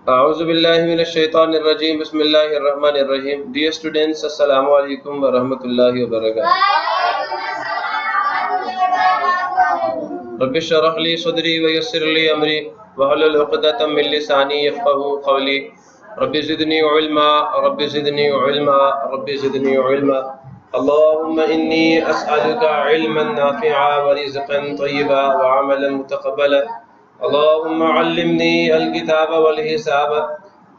A'udzubillahiminash-shaytanir-rajim. Bismillahir-rahmanir-rahim. Dear students, Assalamu alaikum wa rahmatullahi wa barakatuh. Rabbi shrah li sadri wa yassir li amri wahlul 'uqdatam min lisani yafqahu qawli. Rabbi zidni ilma, Rabbi zidni ilma, Rabbi zidni ilma. Allahumma inni as'aluka ilman nafi'a wa rizqan tayyiba wa 'amalan mutaqabbala. Allahumma 'allimni al-kitaba wal hisaba.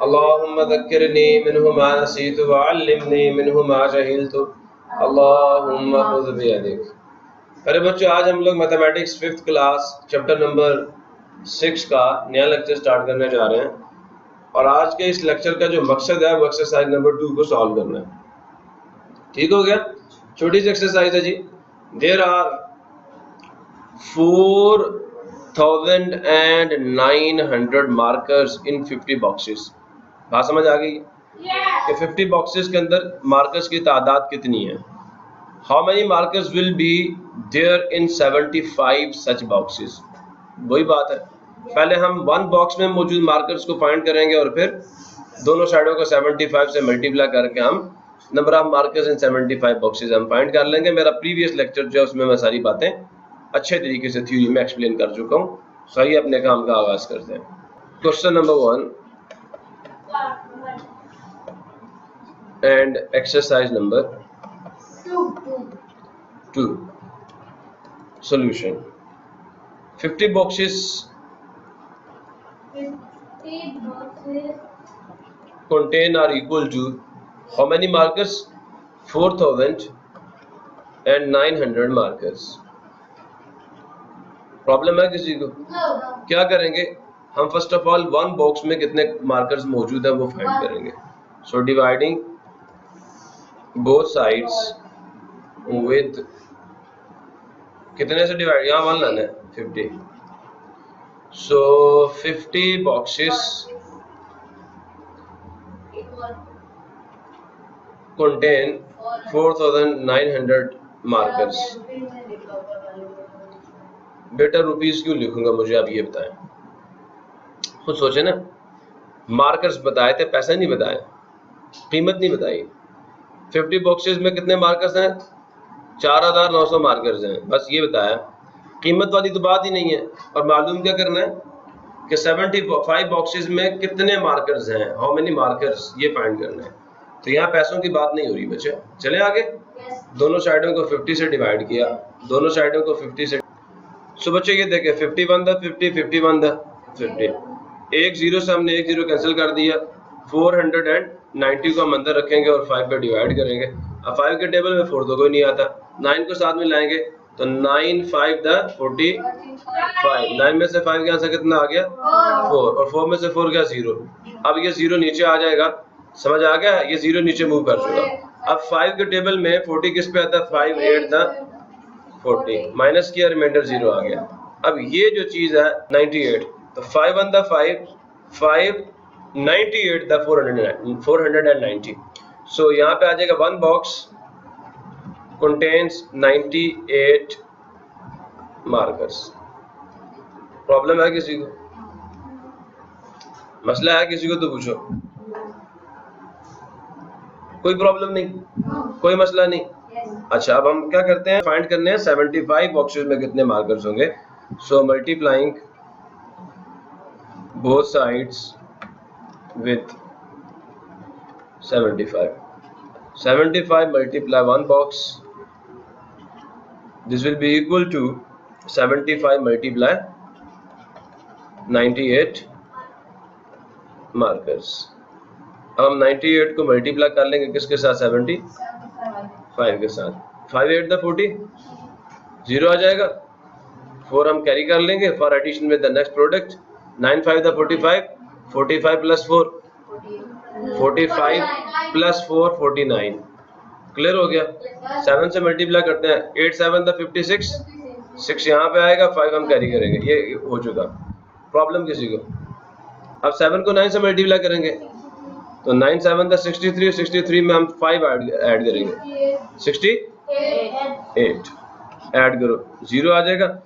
Allahumma dhakkirni minhu ma nasitu wa 'allimni minhu ma jahiltu. Allahumma khudh bi yadik. अरे बच्चों, आज हम लोग mathematics 5th class chapter number 6 का नया lecture start करने जा रहे हैं। और आज के इस लेक्चर का जो मकसद है वो एक्सरसाइज नंबर 2 को सॉल्व करना है। ठीक हो गया? छोटी सी एक्सरसाइज है जी। There are 4900 markers in 50 boxes. बात समझ आ गई कि 50 बॉक्सेस के अंदर मार्कर्स की तादाद कितनी है। How many markers will be there in 75 such boxes. वही बात है, पहले हम वन बॉक्स में मौजूद मार्कर्स को फाइंड करेंगे और फिर दोनों साइडों को 75 से मल्टीप्लाई करके हम number of markers in 75 boxes हम फाइंड कर लेंगे। मेरा प्रीवियस लेक्चर जो है उसमें मैं सारी बातें अच्छे तरीके से थ्योरी में एक्सप्लेन कर चुका हूँ। सही, अपने काम का आगाज करते हैं। Question number 1 and exercise number 2 solution. 50 boxes contain are equal to how many markers? 4900 markers. Problem है किसी को? क्या करेंगे हम? First of all one box में कितने मार्कर्स मौजूद है वो फाइंड करेंगे। So dividing both sides with कितने से डिवाइड, यहाँ 1 लाना है 50। सो 50 बॉक्सेस contain 4900 मार्कर्स। बेटा रुपीस क्यों लिखूंगा मुझे आप ये बताएं, खुद सोचे ना। मार्कर्स बताए थे, पैसे नहीं बताए, कीमत नहीं बताई। 50 बॉक्सेस में कितने मार्कर्स हैं? 4900 मार्कर्स हैं, बस ये बताया। कीमत वाली तो बात ही नहीं है। और मालूम क्या करना है कि 75 बॉक्सेस में कितने मार्कर्स हैं, हाउ मेनी मार्कर्स, ये फाइंड करना है। तो यहाँ पैसों की बात नहीं हो रही बच्चे। चले आगे। दोनों साइडों को 50 से डिवाइड किया, दोनों साइडों को 50 से। सो बच्चे ये देखें 51 द 50, 51 द 50। एक जीरो से हमने एक जीरो कैंसिल कर दिया। 490 को हम अंदर रखेंगे और 5 पे डिवाइड करेंगे। अब 5 के टेबल में 4 तो कोई नहीं आता, 9 को साथ में लाएंगे तो 9 5 द 45। 9 में से 5 यहाँ से कितना आ गया? 4। और 4 में से 4 गया 0। अब ये 0 नीचे आ जाएगा, समझ आ गया? ये 0 नीचे मूव कर चुका। अब 5 के टेबल में 40 किस पे आता है? 5 8 द 40 माइनस किया, रिमाइंडर 0 आ गया। अब ये जो चीज है 98, तो 5 1 द 5 5 98 द 490। सो यहाँ पे आ जाएगा one box contains 98 markers. Problem है किसी को? मसला है किसी को तो पूछो। कोई प्रॉब्लम नहीं, कोई मसला नहीं। अच्छा, अब हम क्या करते हैं, फाइंड करने हैं 75 बॉक्सेस में कितने मार्कर्स होंगे। So multiplying both sides with 75 multiply one box, this will be equal to 75 multiply 98 markers. अब हम 98 को मल्टीप्लाई कर लेंगे किसके साथ? 75 के साथ। 5 8 द 40, 0 आ जाएगा। 4 हम कैरी कर लेंगे for addition with the next product. 9 5 the 45, 45 plus 4 45 plus 4 49। Clear हो गया? 7 से मल्टीप्लाई करते हैं। 8 7 द 56, 6 यहाँ पे आएगा, 5 हम कैरी करेंगे। ये हो चुका। प्रॉब्लम किसी को? अब 7 को 9 से मल्टीप्लाई करेंगे तो 9 7 द 63, 63 में हम 5 ऐड करेंगे, 68 ऐड करो, 0 आ जाएगा।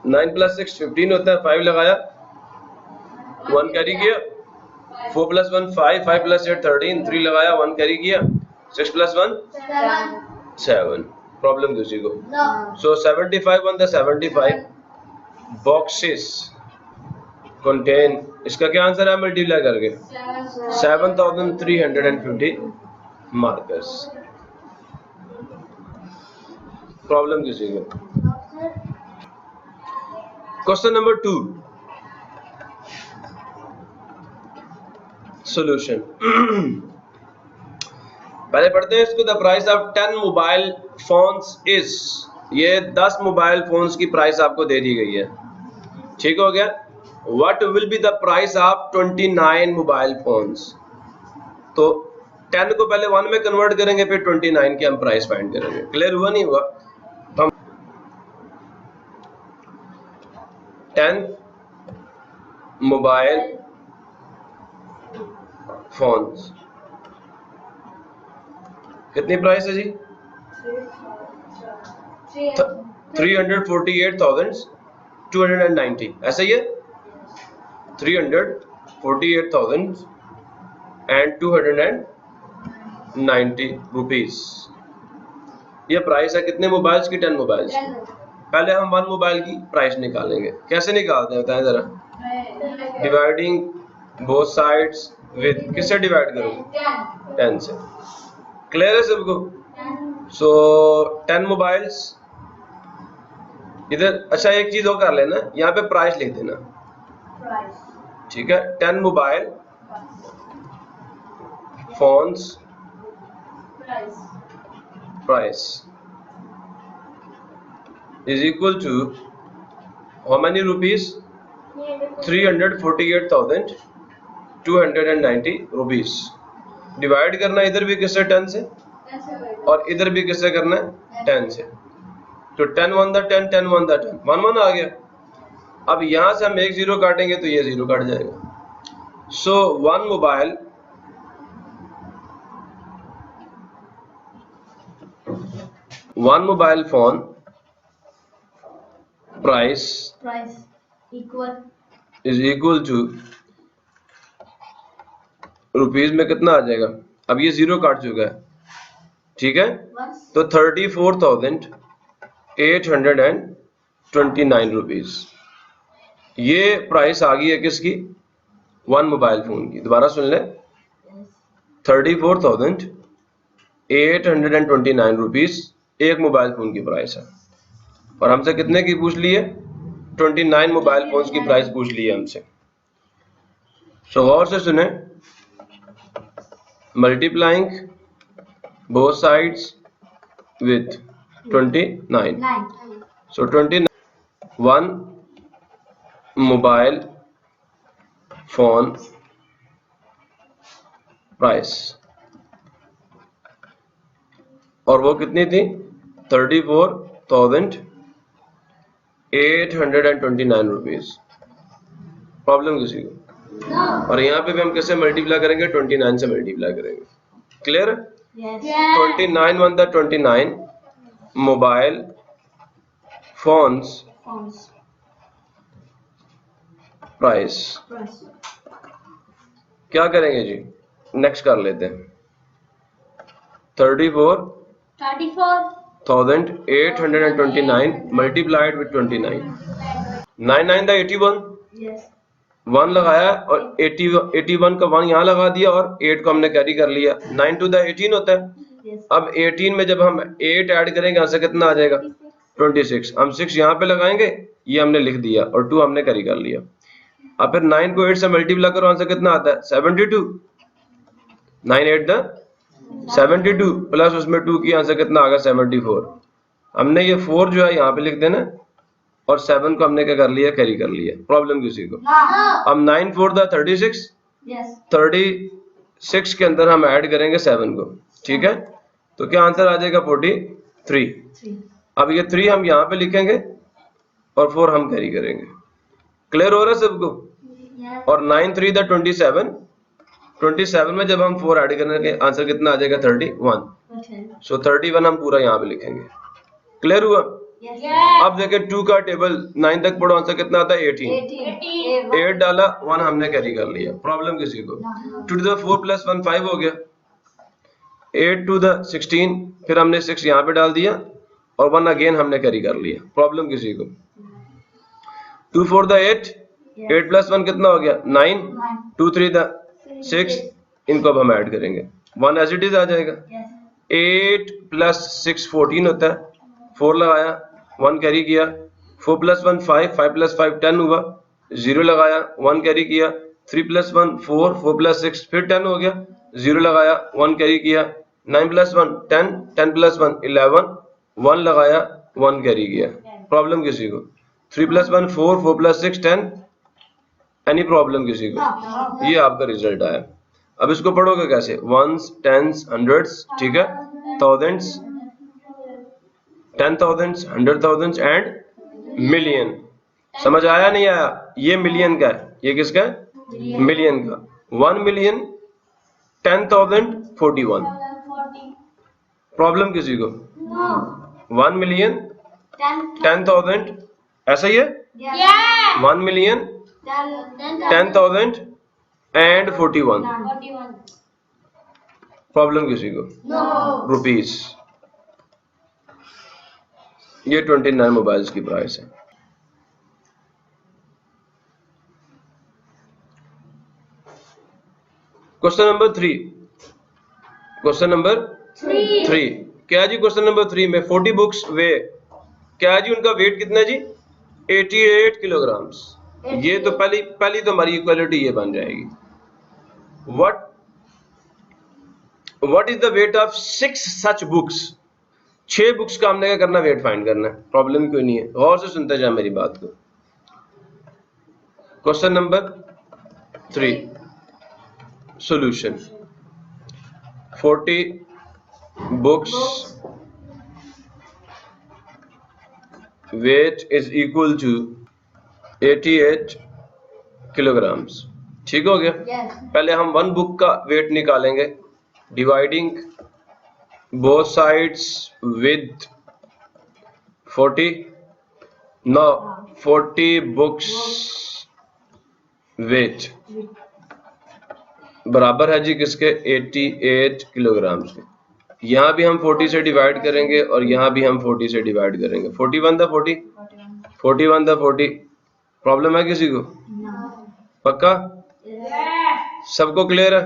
9 प्लस 6 15 होता है, 5 लगाया, 1 कैरी किया, 4 + 1 5, 5 + 8 13, 3 लगाया, 1 कैरी किया, 6 + 1 7. प्रॉब्लम किसी को? So 75 on the 75 boxes contain, इसका क्या आंसर है मल्टीप्लाई करके? 7350 मार्कर्स. प्रॉब्लम किसी को? Question number 2, solution. पहले पढ़ते हैं इसको. The price of 10 mobile phones is, ये 10 मोबाइल फोन्स की प्राइस आपको दे दी गई है, ठीक हो गया. What will be the price of 29 mobile phones. तो 10 को पहले 1 में कन्वर्ट करेंगे, फिर 29 की हम प्राइस फाइंड करेंगे. क्लियर हुआ नहीं हुआ? हम 10 मोबाइल फोन्स कितनी प्राइस है जी? 348,290. ऐसा ही है, 348,290 रुपीज. ये प्राइस है कितने मोबाइल्स की? 10 मोबाइल्स. पहले हम 1 मोबाइल की प्राइस निकालेंगे. कैसे निकालते हैं बताएं जरा? डिवाइडिंग बोथ साइड्स विद, किससे डिवाइड करूंगा? 10 से. क्लियर है सबको? सो 10 मोबाइल्स इधर. अच्छा एक चीज और कर लेना, यहाँ पे प्राइस लिख देना, ठीक है. 10 mobile phones price is equal to how many rupees? 348,290 rupees. Divide करना इधर भी किससे? 10 से, और इधर भी किससे करना है? 10 से. तो 10 1 द 10, 10 1 द 10, 1 1 आ गया. अब यहां से हम एक 0 काटेंगे तो ये 0 काट जाएगा. So 1 mobile phone price is equal to, rupees में कितना आ जाएगा? अब ये 0 काट चुका है, ठीक है. तो 34,829 रुपीज. ये प्राइस आ गई है किसकी? 1 मोबाइल फोन की. दोबारा सुन ले, 34,829 रुपीज एक मोबाइल फोन की प्राइस है. और हमसे कितने की पूछ ली है? 29 मोबाइल फोन्स की प्राइस पूछ ली है हमसे. सो गौर से सुने. Multiplying both sides with 29. So 29 1 mobile phone price, और वो कितनी थी? 34,829 रुपीज. प्रॉब्लम किसी को? और यहाँ पे भी हम कैसे मल्टीप्लाई करेंगे? 29 से मल्टीप्लाई करेंगे. Clear? 29 1 the 29 mobile phones price. क्या करेंगे जी? नेक्स्ट कर लेते हैं. 34,829 मल्टीप्लाइड विथ 29. 9 9 द 81, 1 लगाया और 81 का 1 यहाँ लगा दिया और 8 को हमने कैरी कर लिया. 9 2 द 18 होता है. अब 18 में जब हम 8 ऐड करेंगे, यहाँ से कितना आ जाएगा? 26. हम 6 यहाँ पे लगाएंगे, ये हमने लिख दिया, और 2 हमने कैरी कर लिया. अब फिर 9 को 8 से मल्टीप्लाई करो, आंसर कितना आता है? 72. 9 8 द 72 प्लस उसमें 2 की, आंसर कितना आ गया? 74. हमने ये 4 जो है यहाँ पे लिख देना, और 7 को हमने क्या कर लिया? कैरी कर लिया. प्रॉब्लम किसी को? अब 9 4 द 36. 36 के अंदर हम ऐड करेंगे 7 को, ठीक है. तो क्या आंसर आ जाएगा? 43. अब ये 3 हम यहाँ पे लिखेंगे और 4 हम कैरी करेंगे. क्लियर हो रहा है सबको? और 9 3 द 27. 27 में जब हम 4 ऐड करेंगे, आंसर कितना आ जाएगा? 31. सो 31 हम पूरा यहाँ पे लिखेंगे. क्लियर हुआ? अब देखें 2 का टेबल 9 तक पढ़ो, आंसर कितना आता है 18। 8 डाला 1 हमने कैरी कर लिया, प्रॉब्लम किसी को। 2 to the 4 plus 1 5 हो गया। 8 to the 16, फिर हमने 6 यहाँ पे डाल दिया और 1 अगेन हमने कैरी कर लिया, प्रॉब्लम किसी को। 2 4 the 8, 8 plus 1 कितना हो गया 9, 2 3 the 6, इनको अब हम ऐड करेंगे, 1 एज इट इज आ जाएगा। 8 plus 6 14 होता है, 4 लगाया 1 कैरी किया, 4 plus 1 5, 5 plus 5 10 हुआ, 0 लगाया 1 कैरी किया, 3 plus 1 4, 4 plus 6 फिर 10 हो गया, 0 लगाया 1 कैरी किया, 9 plus 1 10, 10 plus 1 11, 1 लगाया 1 कैरी किया, प्रॉब्लम किसी को। 3 plus 1 4, 4 plus 6 10, एनी प्रॉब्लम किसी को। ये आपका रिजल्ट आया। अब इसको पढ़ोगे कैसे, वंस टेंस हंड्रेड्स, ठीक है, थाउजेंड्स, 10,000, 100,000 एंड मिलियन। समझ आया नहीं आया? ये मिलियन का है, ये किसका है, मिलियन का। 1 million 10,000 41, प्रॉब्लम किसी को। 1 million 10,000, ऐसा ही है, 1 million 10,000 एंड 41, प्रॉब्लम किसी को। रुपीस, ये 29 मोबाइल्स की प्राइस है। क्वेश्चन नंबर 3, क्वेश्चन नंबर 3 क्या जी, क्वेश्चन नंबर 3 में 40 बुक्स वे, क्या जी उनका वेट कितना है जी, 88 किलोग्राम्स। ये तो पहली तो हमारी इक्वालिटी ये बन जाएगी। What is the weight of 6 such books, 6 books का हमने क्या करना, वेट फाइंड करना है, प्रॉब्लम कोई नहीं है, गौर से सुनते जाए मेरी बात को। Question number 3 solution, 40 books weight is equal to 88 kilograms, ठीक हो गया। पहले हम 1 बुक का वेट निकालेंगे, dividing both sides with 40। Now 40 books weight बराबर है जी किसके, 88 किलोग्राम्स के। यहाँ भी हम 40 से डिवाइड करेंगे और यहाँ भी हम 40 से डिवाइड करेंगे, 41 द 40, 41 द 40, प्रॉब्लम है किसी को, पक्का, सबको क्लियर है,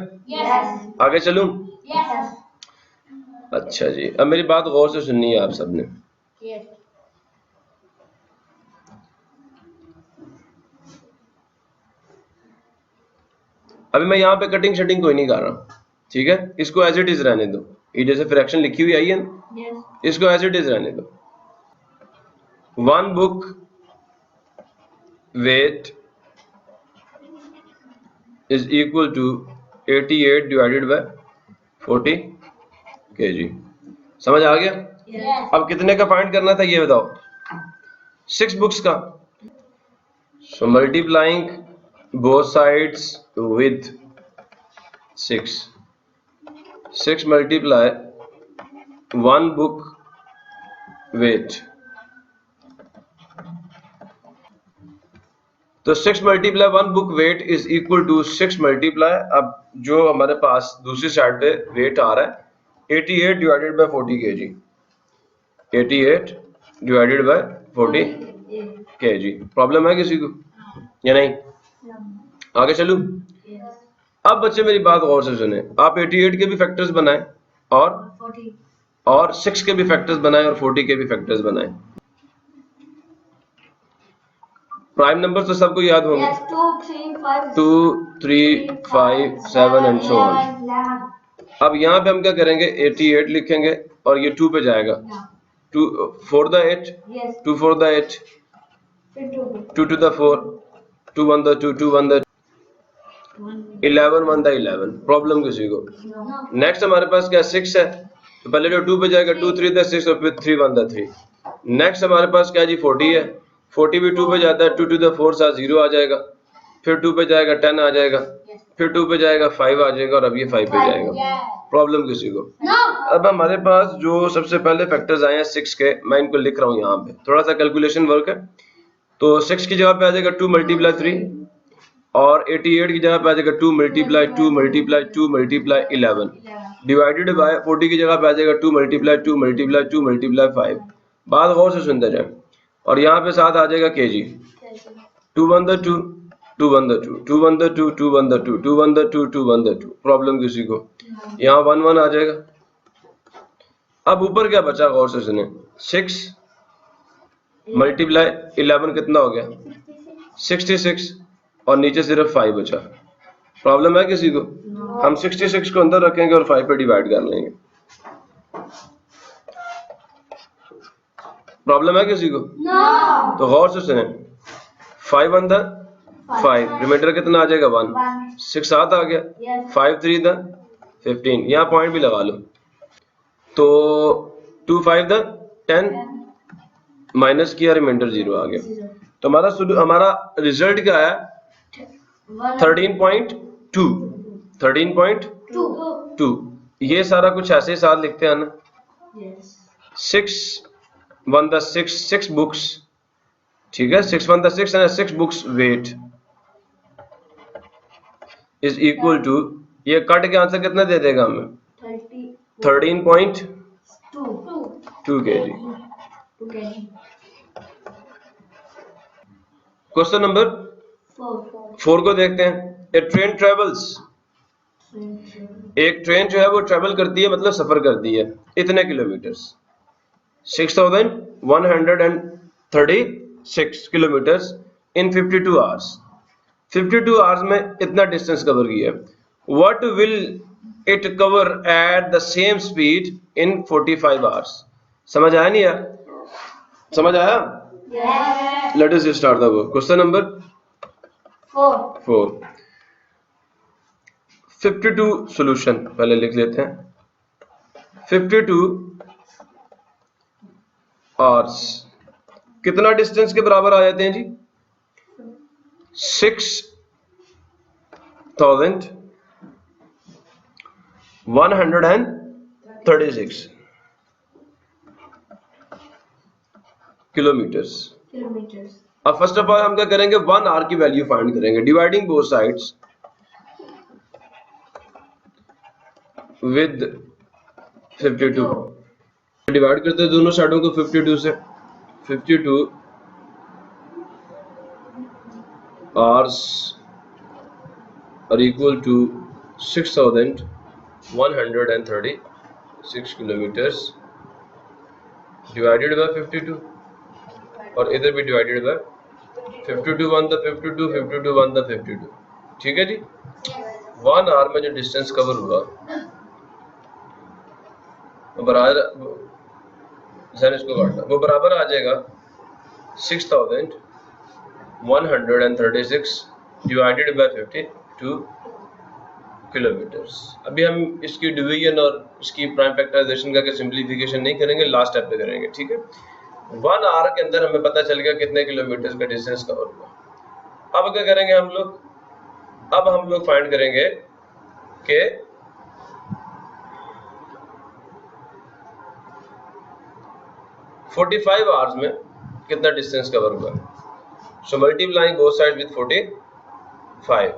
आगे चलूं। अच्छा जी, अब मेरी बात गौर से सुननी है आप सबने। अभी मैं यहाँ पे कटिंग शटिंग कोई नहीं कर रहा, ठीक है, इसको एज इट इज रहने दो, ये जैसे फ्रैक्शन लिखी हुई आई है ना, इसको एज इट इज रहने दो। 1 book weight is equal to 88 divided by 40 kg, समझ आ गया। अब कितने का फाइंड करना था ये बताओ, 6 बुक्स का। So multiplying both sides with 6 multiply 1 book weight, तो 6 multiply 1 book weight is equal to 6 multiply, अब जो हमारे पास दूसरी साइड पे वेट आ रहा है 88 divided by 40 kg, 88 divided by 40 kg, problem है किसी को या नहीं, आगे चलूं। अब बच्चे मेरी बात गौर से सुने, आप 88 के भी फैक्टर्स बनाएं और 6 के भी फैक्टर्स बनाएं और 40 के भी फैक्टर्स बनाएं। प्राइम नंबर तो सबको याद होंगे, 2 3 5 7 एंड सो ऑन। अब यहाँ पे हम क्या करेंगे, 88 लिखेंगे और ये 2 पे जाएगा, 2 4 the 8, 2 4 the 8, 2 to the 4, 2 1 the 2, 2 1 the 11 1 the 11, problem किसी को। नेक्स्ट हमारे पास क्या 6 है, तो पहले जो 2 पे जाएगा 2 3 the 6 और फिर 3 1 the 3। नेक्स्ट हमारे पास क्या जी 40 है, 40 भी 2 पे जाता है, 2 to the 4 साथ 0 आ जाएगा, फिर 2 पे जाएगा 10 आ जाएगा, फिर 2 पे जाएगा 5 आ जाएगा और अब ये 5 पे जाएगा। प्रॉब्लम किसी को? अब हमारे पास जो सबसे पहले फैक्टर्स आए हैं 6 के, मैं इनको लिख रहा हूँ यहाँ पे, थोड़ा सा कैलकुलेशन वर्क है। तो 6 की जगह पे आ जाएगा 2 मल्टीप्लाई 3 और 88 की जगह पे आ जाएगा 2 multiply 2 multiply 2 multiply 11 divided by 40 की जगह पे आ जाएगा 2 मल्टीप्लाई 2 मल्टीप्लाई 2 मल्टीप्लाई 5। बात गौर से सुनते जाए और यहाँ पे साथ आ जाएगा KG. 2 1 the 2 2 1 the 2 2 1 the 2 2 1 the 2 2 1 the 2 2 1 the 2। Problem किसी को? यहाँ 1 1 आ जाएगा। अब ऊपर क्या बचा गौर से सुने, 6 मल्टीप्लाई 11 कितना हो गया? 66 और नीचे सिर्फ 5 बचा। प्रॉब्लम है किसी को? हम 66 को अंदर रखेंगे और 5 पे डिवाइड कर लेंगे। प्रॉब्लम है किसी को? तो गौर से सुने, 5 1 the 5, रिमाइंडर कितना आ जाएगा? 1। 6 7 आ गया, 5 3 the 15, यहाँ पॉइंट भी लगा लो। तो 2 5 the 10 माइनस किया, रिमाइंडर 0 आ गया। तो हमारा रिजल्ट क्या आया? 13.2 13.2। ये सारा कुछ ऐसे ही साथ लिखते हैं ना। 6 1 the 6 बुक्स, ठीक है, 6 1 the 6 and 6 books weight is equal to, ये कट के आंसर कितना दे देगा हमें? 13.2 kg। क्वेश्चन नंबर 4 को देखते हैं। ए ट्रेन ट्रेवल्स, एक ट्रेन जो है वो ट्रेवल करती है, मतलब सफर करती है इतने किलोमीटर्स, 6136 किलोमीटर्स इन 52 आवर्स। 52 आवर्स में इतना डिस्टेंस कवर किया। What will it cover at the same speed in 45 hours? समझ आया नहीं यार? समझ आया? Let us start the work. Question number 4। 52 solution पहले लिख लेते हैं। 52 आवर्स कितना डिस्टेंस के बराबर आ जाते हैं जी? 6136 किलोमीटर्स। अब फर्स्ट ऑफ ऑल हम क्या करेंगे? 1 आवर की वैल्यू फाइंड करेंगे। Dividing both sides with 52, divide करते हैं दोनों साइडों को 52 से। 52 hours are equal to 6136 kilometres divided by 52, और इधर भी डिवाइडेड बाय 52 1 the 52 52 1 the 52। ठीक है जी। 1 आवर में जो डिस्टेंस कवर हुआ वो बराबर, इसको काटना, वो बराबर आ जाएगा 6136 डिवाइडेड बाय 52 किलोमीटर्स। अभी हम इसकी डिवीजन और इसकी प्राइम फैक्टराइजेशन का सिंपलीफिकेशन नहीं करेंगे, लास्ट स्टेप पे करेंगे। ठीक है। 1 आवर के अंदर हमें पता चल गया कितने किलोमीटर का डिस्टेंस कवर हुआ। अब क्या करेंगे हम लोग? अब हम लोग फाइंड करेंगे कि (45 आवर्स में कितना डिस्टेंस कवर हुआ। So multiplying both sides with 45।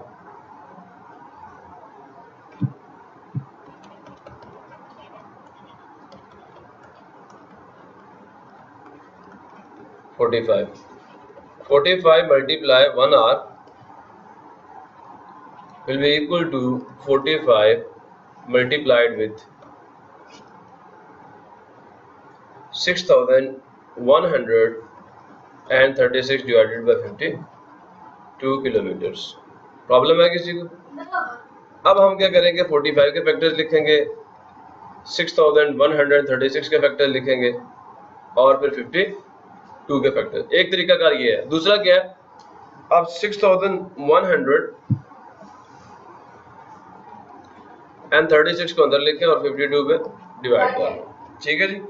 (45) multiply 1 hour will be equal to 45 multiplied with 6136 divided by 52 kilometres. Problem है किसी को? अब हम क्या करेंगे? 45 के फैक्टर्स लिखेंगे, 6136 के फैक्टर लिखेंगे और फिर 52 के फैक्टर। एक तरीका कार ये है। दूसरा क्या है? अब 6136 को अंदर लिखें और 52 पे डिवाइड करें। ठीक है जी।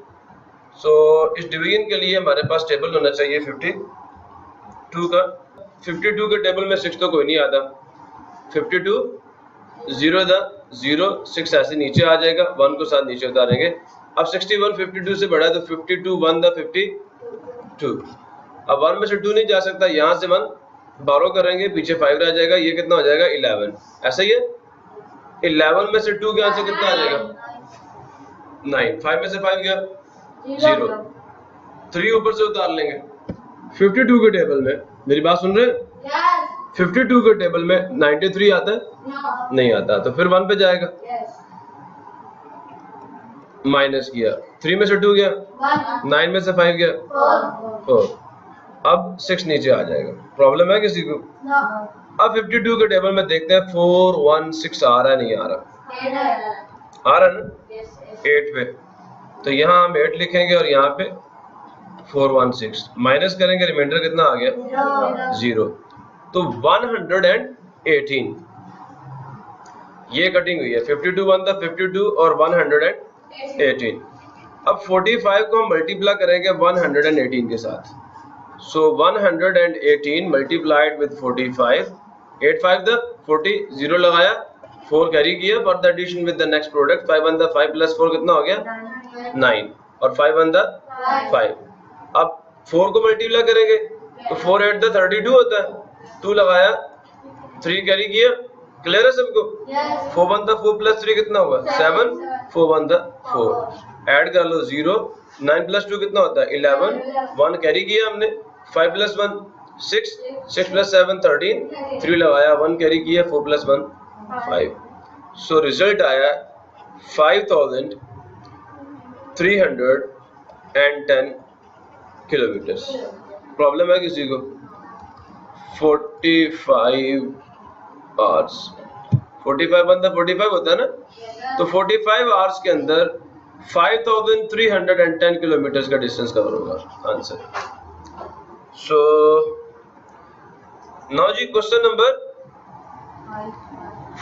सो इस डिवीजन के लिए हमारे पास टेबल होना चाहिए 52 का। 52 के टेबल में 6 तो कोई नहीं आता, 52 0 द 0 6 ऐसे नीचे आ जाएगा, 1 को साथ नीचे उतारेंगे। अब 61 52 से बड़ा है तो 52 1 द 52। अब 1 में से 2 नहीं जा सकता, यहाँ से 1 बारो करेंगे, पीछे 5 रह जाएगा, ये कितना हो जाएगा 11। ऐसा ही है, 11 में से 2 के यहाँ से कितना आ जाएगा 9, 5 में से 5 गया 0, 3 ऊपर से उतार लेंगे। 52 के टेबल में, मेरी बात सुन रहे हैं, 52 के टेबल में 93 आता है नहीं आता, तो फिर 1 पे जाएगा, माइनस किया, 3 में से 2 गया, 9 में से 5 गया 4, अब 6 नीचे आ जाएगा। प्रॉब्लम है किसी को? अब 52 के टेबल में देखते हैं 4 1 6 आ रहा है नहीं आ रहा, आ रहा है ना 8 पे, तो यहाँ हम 8 लिखेंगे और यहाँ पे 4 1 6 माइनस करेंगे, रिमाइंडर कितना आ गया 0, तो 118 ये कटिंग हुई है। 52 1 था 52 और 118। अब 45 को हम मल्टीप्लाई करेंगे 118 के साथ, so 118 multiplied with 45, 8 5 the 40, 0 लगाया, 4 कैरी किया, for the addition with the next product, 5 1 the 5 plus 4 कितना हो गया 9 और 5 1 the 5। अब 4 को मल्टीप्लाई करेंगे तो 4 8 the 32 होता है, 2 लगाया, 3 कैरी किया, क्लियर है सबको? 4 1 the 4 plus 3 कितना होगा 7, 4 1 the 4, ऐड कर लो 0, 9 plus 2 कितना होता है 11, 1 कैरी किया हमने, 5 plus 1 6, 6 plus 7 13, 3 लगाया, 1 कैरी किया, 4 plus 1 5, सो रिजल्ट आया 5310 किलोमीटर। प्रॉब्लम है किसी को? 45 आवर्स, 45 बंदा 45 होता है ना, तो 45 आवर्स के अंदर 5310 किलोमीटर का डिस्टेंस कवर होगा, आंसर। सो नाउ जी क्वेश्चन नंबर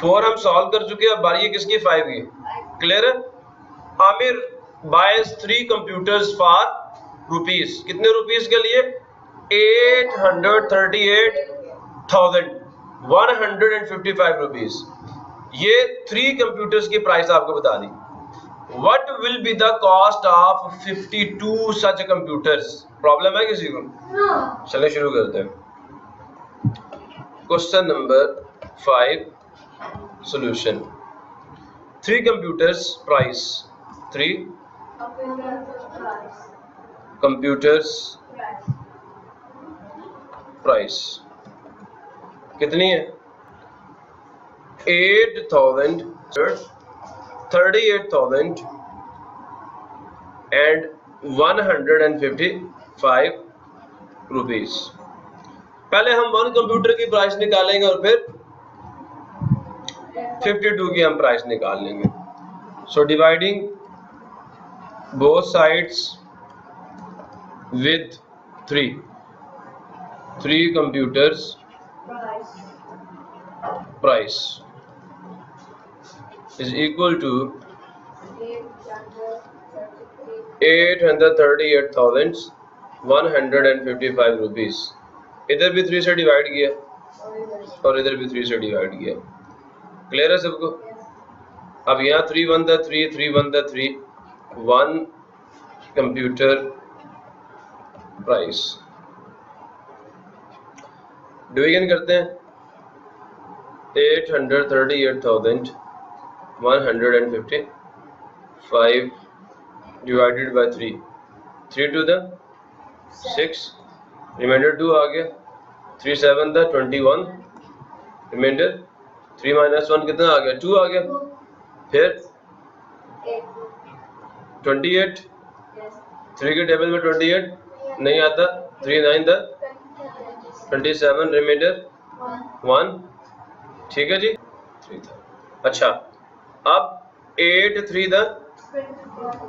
4 हम सॉल्व कर चुके हैं, अब बारी है किसकी 5 की, क्लियर है? आमिर बायस 3 कंप्यूटर्स फॉर रुपीस, कितने रुपीस के लिए 838,155 रुपीस। ये 3 कंप्यूटर्स की प्राइस आपको बता दी। What will be the cost of 52 such computers? Problem है किसी को? चलिए शुरू करते हैं। Question number 5 solution. 3 computers price, 3 computers price कितनी है 8,38,155 रुपीस। पहले हम 1 कंप्यूटर की प्राइस निकालेंगे और फिर 52 की हम प्राइस निकाल लेंगे। So dividing both sides with 3 computers price is equal to 838,155 rupees. इधर भी 3 से डिवाइड किया और इधर भी 3 से डिवाइड किया, क्लियर है सबको? अब यहाँ 3 1 था 3, 3 1 था 3, 1 कंप्यूटर प्राइस डिवीजन करते हैं 838,155 डिवाइडेड बाय 3, 3 2 द 6, रिमाइंडर 2 आ गया, 3 7 द 21, रिमाइंडर 3 माइनस 1 कितना आ गया 2 आ गया, फिर 28, 3 के टेबल में 28 नहीं आता, 3 9 द 27, रिमाइंडर 1, ठीक है जी 3 था। अच्छा अब 8 3 द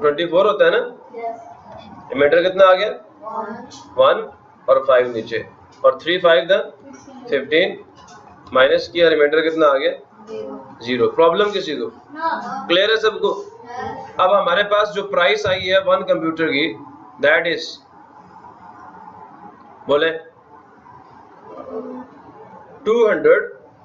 24 होता है ना, रिमाइंडर कितना आ गया 1 और 5 नीचे, और 3 5 द 15 माइनस किया, रिमाइंडर कितना आ गया 0। प्रॉब्लम किसी को? क्लियर है सबको? अब हमारे पास जो प्राइस आई है 1 कंप्यूटर की, दैट इज, बोले 200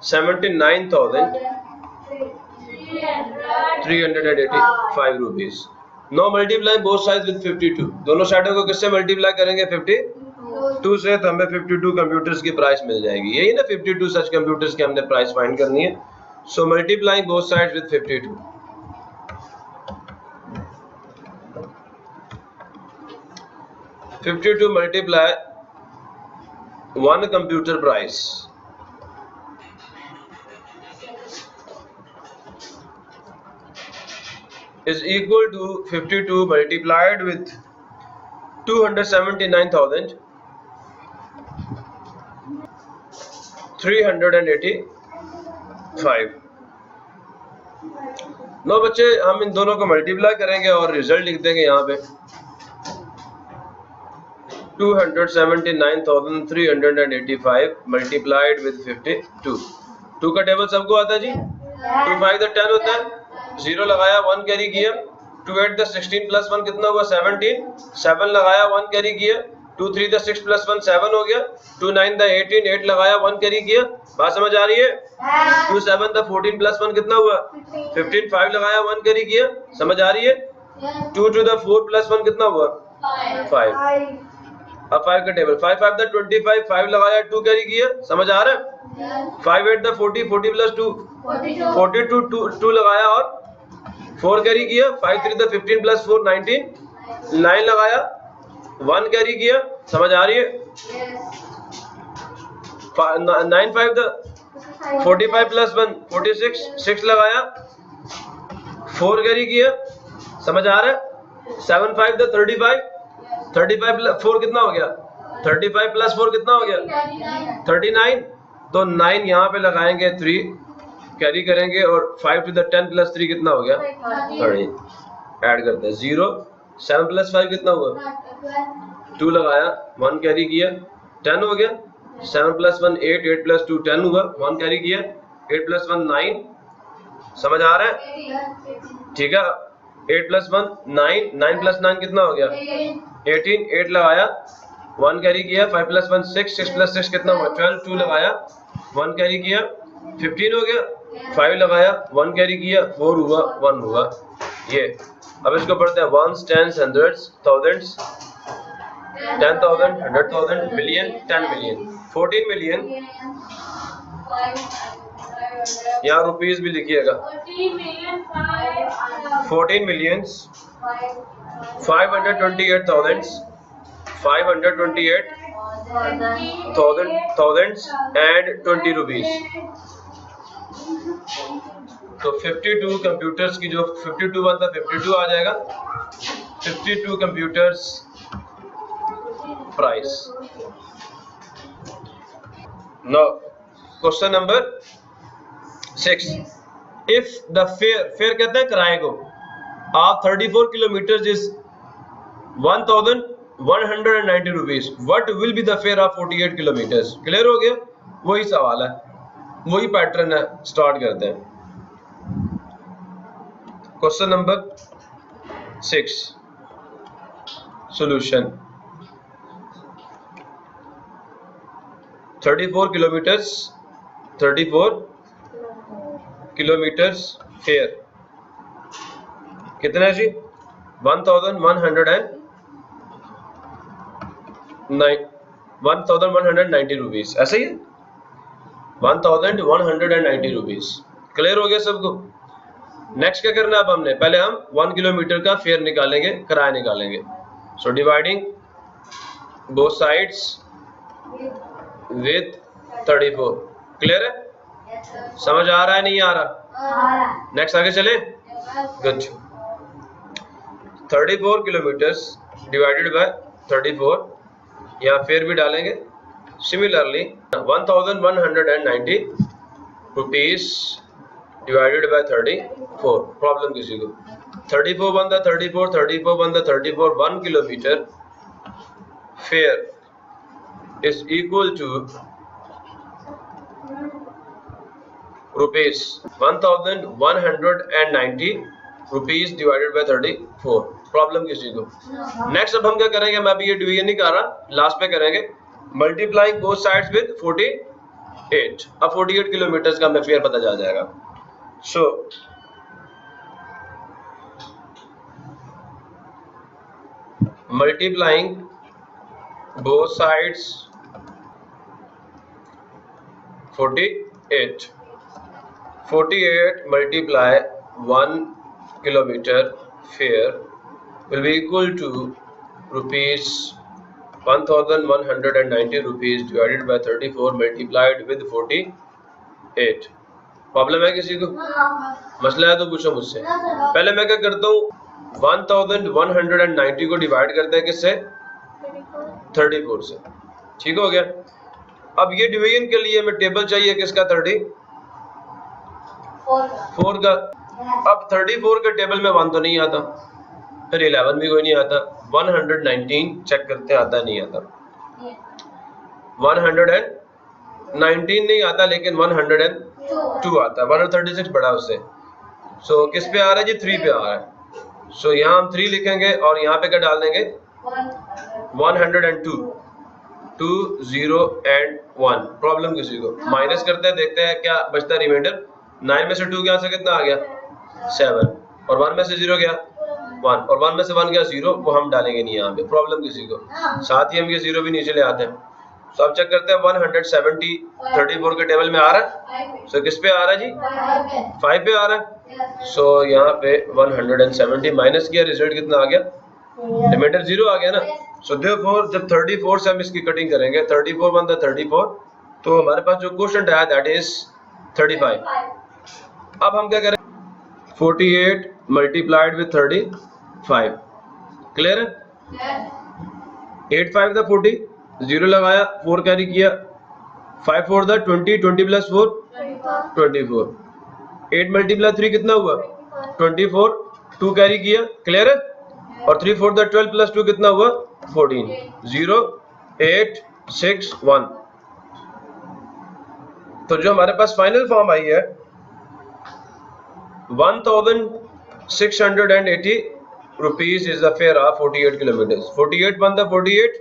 79,385 rupees. No multiply both side with 52, दोनों साइडों को किससे मल्टीप्लाई करेंगे 52 से, तो हमें 52 कंप्यूटर्स की प्राइस मिल जाएगी। यही ना 52 सच कंप्यूटर्स की हमने प्राइस फाइंड करनी है। So multiplying both sides with 52, 52 multiply one computer price is equal to 52 multiplied with 279,385। No बच्चे, हम इन दोनों को मल्टीप्लाई करेंगे और रिजल्ट लिख देंगे यहाँ पे 279,385 मल्टीप्लाइड विद 52। 2 का टेबल सबको आता है जी? 2 5 10 होता है, 0 लगाया 1 कैरी किया, 2 8 16 प्लस 1 कितना हुआ 17, 7 लगाया 1 कैरी किया, 2 3 6 प्लस 1 7 हो गया, 2 9 18 8 लगाया 1 कैरी किया। बात समझ आ रही है? 2 7 14 प्लस 1 कितना हुआ 15, 5 लगाया 1 कैरी किया। समझ आ रही है? 2 to the 4 प्लस 1 कितना हुआ 5। अब 5 का टेबल 5 5 25, 5 लगाया 2 कैरी किया। समझ आ रहा है? 5 8 40, 40 प्लस 2 42, 2 लगाया और 4 कैरी किया। 5 3 15 प्लस 4 19, 9 लगाया 1 कैरी किया। समझ आ रही है? 9 5 45 प्लस 1 46, 6 लगाया 4 कैरी किया। समझ आ रहा है? 7 5 35, 35 प्लस 4 कितना हो गया 35 प्लस 4 कितना हो गया 39। तो 9 यहाँ पे लगाएंगे, 3 कैरी करेंगे और 5 to the 10 प्लस 3 कितना हो गया 30। ऐड करते हैं 0, 7 प्लस 5 कितना हुआ 2 लगाया 1 कैरी किया 10 हो गया। 7 प्लस 1 8, 8 प्लस 2 10 हुआ, 1 कैरी किया, 8 प्लस 1 9। समझ आ रहा है? ठीक है। 8 प्लस 1 9, 9 प्लस 9 कितना हो गया 18, 8 लगाया 1 कैरी किया। 5 प्लस 1 6, 6 प्लस 6 कितना हुआ 12, 2 लगाया 1 कैरी किया 15 हो गया। 5 लगाया 1 कैरी किया 4 हुआ 1 हुआ। ये अब इसको पढ़ते हैं 1s 10s 100s thousands 10,000 100,000 million 10 million 14 million। यहाँ रुपीस भी लिखिएगा 14 millions 528,000 thousands and 20 rupees। तो 52 कंप्यूटर्स की जो 52 बनता 52 आ जाएगा। 52 computers price. Now question number 6, if the fair कहते हैं किराए को, आप 34 kilometre is 1,190 rupees, what will be the fair of 48 kilometre. Clear हो गया? वही सवाल है, वही पैटर्न है। स्टार्ट करते हैं question number 6, solution. 34 kilometres fair कितना है जी 1,190 रुपीज, ऐसा ही है 1,190 रुपीज। क्लियर हो गया सबको? नेक्स्ट क्या करना है अब हमने, पहले हम 1 किलोमीटर का फेयर निकालेंगे, किराया निकालेंगे। So dividing both sides with 34। Clear है? समझ आ रहा है नहीं आ रहा? नेक्स्ट आगे चले। गुड। 34 किलोमीटर्स डिवाइडेड बाय 34, यहाँ फेयर भी डालेंगे। Similarly 1,190 rupees divided by 34। Problem किसी को 34 बंदा 34 34 बंदा 34 1 kilometre fair is equal to rupees 1,190 rupees divided by 34। Problem किसी को? नेक्स्ट अब हम क्या करेंगे, मैं अभी ये डिवीजन नहीं कर रहा, लास्ट पे करेंगे। Multiplying both sides with 48। अब 48 किलोमीटर का हमें फेयर पता चल जाएगा। सो multiplying both sides 48 multiply 1 kilometer fare will be equal to rupees 1190 rupees divided by 34 multiplied with 48। Problem है किसी को? मसला है तो पूछो मुझसे। पहले मैं क्या करता हूँ, 1190 को डिवाइड करते हैं किससे? 34 से। ठीक हो गया। अब ये डिवीजन के लिए हमें टेबल चाहिए किसका? 34 का। अब 34 के टेबल में 1 तो नहीं आता, फिर 11 भी कोई नहीं आता, 119 चेक करते आता नहीं आता, 119 नहीं आता, लेकिन 102 आता है, 136 बड़ा उससे। सो किस पे आ रहा है जी? 3 पे आ रहा है। सो यहाँ हम 3 लिखेंगे और यहाँ पे क्या डाल देंगे? 102, 2 0 and 1। प्रॉब्लम किसी को? माइनस करते हैं, देखते हैं क्या बचता है रिमाइंडर। 9 में से 2 गया से कितना आ गया? 7, और 1 में से 0 गया 1, और 1 में से 1 गया 0, वो हम डालेंगे नहीं यहाँ पे। प्रॉब्लम किसी को? साथ ही हम ये 0 भी नीचे ले आते हैं। तो अब चेक करते हैं 170 34 के टेबल में आ रहा है। सो किस पे आ रहा है जी? 5 पे आ रहा है। सो यहाँ पे 170 माइनस किया, रिजल्ट कितना आ गया? रिमाइंडर 0 आ गया ना। सो देयरफॉर जब 34 से हम इसकी कटिंग करेंगे, 34 बनता 34, तो हमारे पास जो क्वोशंट आया दैट इज 35। अब हम क्या करें? 48 मल्टीप्लाइड विद 35। क्लियर है? 8 5 था 40, 0 लगाया, 4 कैरी किया, 5 4 था 20, 20 प्लस 4 24। 8 मल्टीप्लाई 3 कितना हुआ? 24, 2 कैरी किया। क्लियर है? और 3 4 था 12 प्लस 2 कितना हुआ? 14। 0 8 6 1। तो जो हमारे पास फाइनल फॉर्म आई है 1680 rupees is the fair of 48 kilometre. 48 बनता 48,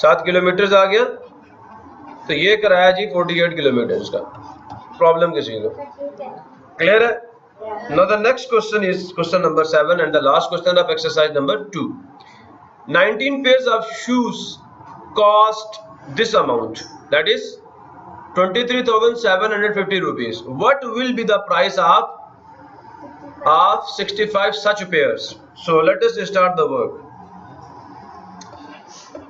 7 किलोमीटर आ गया, तो ये कराया जी 48 किलोमीटर का। प्रॉब्लम किसी को? क्लियर है? Now the next question is question number 7 and the last question of exercise number 2. 19 pairs of shoes cost this amount, that is 23,750 rupees. What will be the price of 65 such pairs? So let us start the work.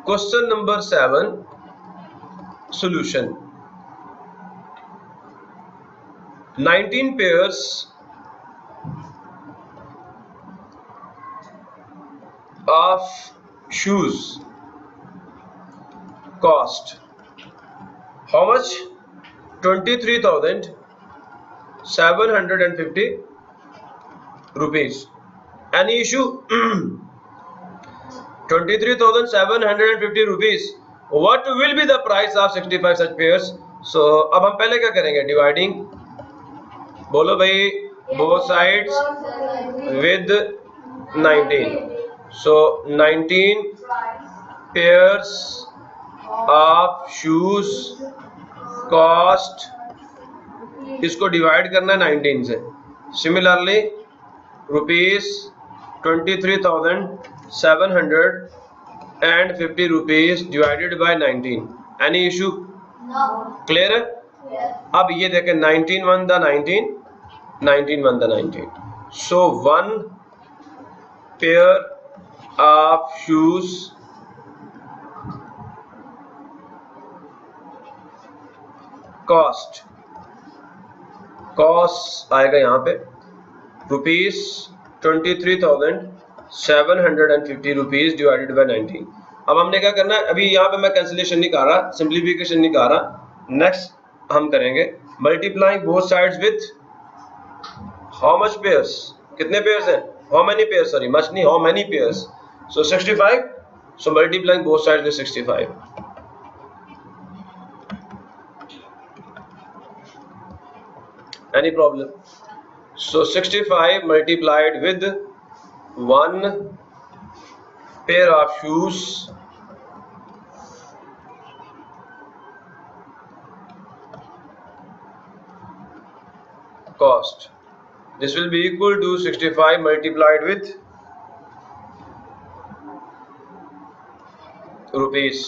Question number 7 solution. 19 pairs of shoes cost how much? 23,750 rupees. Any issue? 23,750 rupees. What will be the price of 65 such pairs? So अब हम पहले क्या करेंगे? Dividing, बोलो भाई, both sides with 19. So 19 pairs of shoes cost, इसको divide करना है 19 से। Similarly rupees 23,750 rupees divided by 19। Any issue? Clear है? अब ये देखें, 19 1 the 19, 19 1 the 19। So 1 pair of shoes cost आएगा यहाँ pay rupees 23,750 rupees divided by 19। अब हमने क्या करना है? अभी यहाँ पे मैं कैंसिलेशन नहीं कर रहा, सिंप्लीफिकेशन नहीं कर रहा। नेक्स्ट हम करेंगे multiplying both sides with how much pairs? कितने पेयर्स हैं? How many pairs? Sorry, much नहीं, how many pairs? So 65। So multiplying both sides with 65। Any problem? So 65 multiplied with 1 pair of shoes cost. This will be equal to 65 multiplied with rupees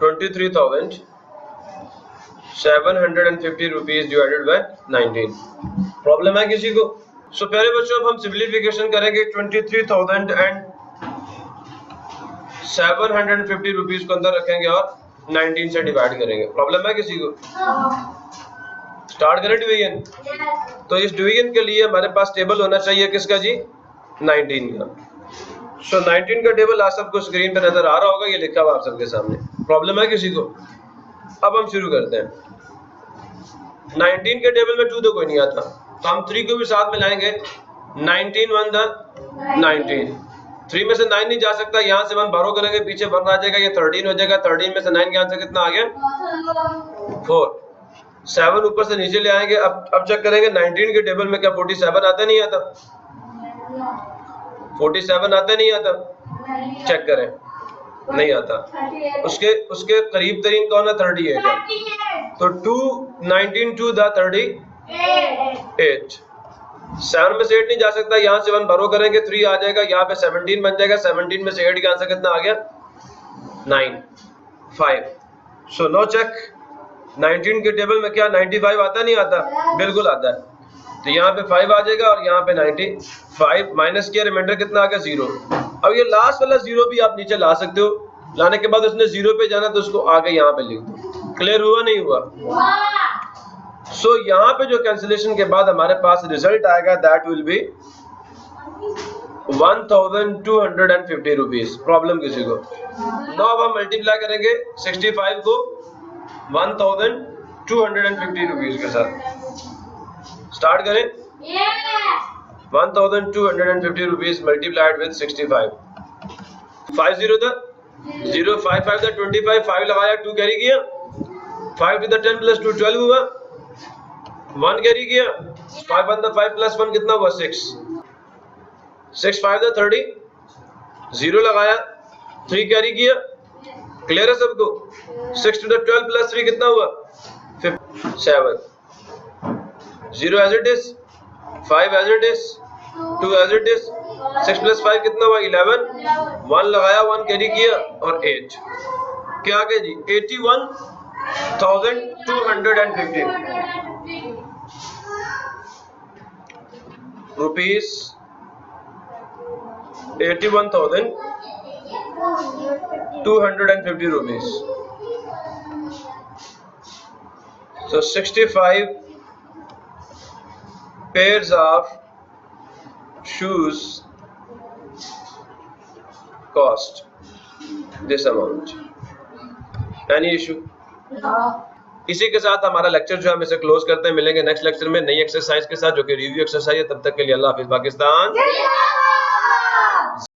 23,750 rupees divided by 19. Problem है किसी को? सो पहले बच्चों अब हम simplification करेंगे 23,750 rupees को अंदर रखेंगे और 19 से डिवाइड करेंगे। प्रॉब्लम है किसी को? स्टार्ट करें डिवीजन। तो इस डिवीजन के लिए हमारे पास टेबल होना चाहिए किसका जी? 19 का। सो 19 का टेबल आप सबको स्क्रीन पे नजर आ रहा होगा, ये लिखा हुआ आप सबके सामने। प्रॉब्लम है किसी को? अब हम शुरू करते हैं। 19 के टेबल में 2 तो कोई नहीं आता, तो हम 3 को भी साथ में लाएंगे। 19 1 द 19, 3 में से 9 नहीं जा सकता, यहाँ से 1 बारो करेंगे, पीछे 1 आ जाएगा, ये 13 हो जाएगा। 13 में से 9 के आंसर कितना आ गया? 4। 7 ऊपर से नीचे ले आएंगे। अब चेक करेंगे 19 के टेबल में क्या 47 आता नहीं आता? 47 आता नहीं आता? चेक करें, नहीं आता। उसके करीब तरीन कौन है? 38 है। तो 19 2 द 38। 7 में से 8 नहीं जा सकता, यहाँ से 1 बारो करेंगे, 3 आ जाएगा, यहाँ पे 17 बन जाएगा। 17 में से 8 का आंसर कितना आ गया? 9 5। So no check. 19 के टेबल में क्या 95 आता नहीं आता? बिल्कुल आता है। तो यहाँ पे 5 आ जाएगा और यहाँ पे 95 माइनस किया, रिमाइंडर कितना आ गया? 0। अब ये लास्ट वाला 0 भी आप नीचे ला सकते हो। लाने के बाद उसने 0 पे जाना तो उसको आगे यहाँ पे लिख दो। क्लियर हुआ नहीं हुआ? सो यहाँ पे जो कैंसिलेशन के बाद हमारे पास रिजल्ट आएगा that will be 1250 rupees. Problem किसी को? नो, अब हम मल्टीप्लाई करेंगे 65 को 1250 रुपीज के साथ। स्टार्ट करें। 1250 रुपीज मल्टीप्लाइड विद 65। 5 0 था 0, 5 5 था 25, 5 लगाया, 2 कैरी किया, 5 to the 10 plus 2 12 हुआ, 1 कैरी किया, 5 1 था 5 plus 1 कितना हुआ? 6 6 5 था 30, 0 लगाया, 3 कैरी किया। क्लियर है सबको? 6 to the 12 plus 3 कितना हुआ? 7। 0 as it is, 5 as it is, 2 as it is, 6 plus 5 कितना हुआ? 11, 1 लगाया, 1 कैरी किया और 8। क्या आ गया जी? 81,250 rupees. 81,250 rupees. So 65 pairs of shoes cost this amount. Any issue? इसी के साथ हमारा लेक्चर जो हम इसे क्लोज करते हैं। मिलेंगे नेक्स्ट लेक्चर में नई एक्सरसाइज के साथ जो कि रिव्यू एक्सरसाइज है। तब तक के लिए अल्लाह हाफिज पाकिस्तान।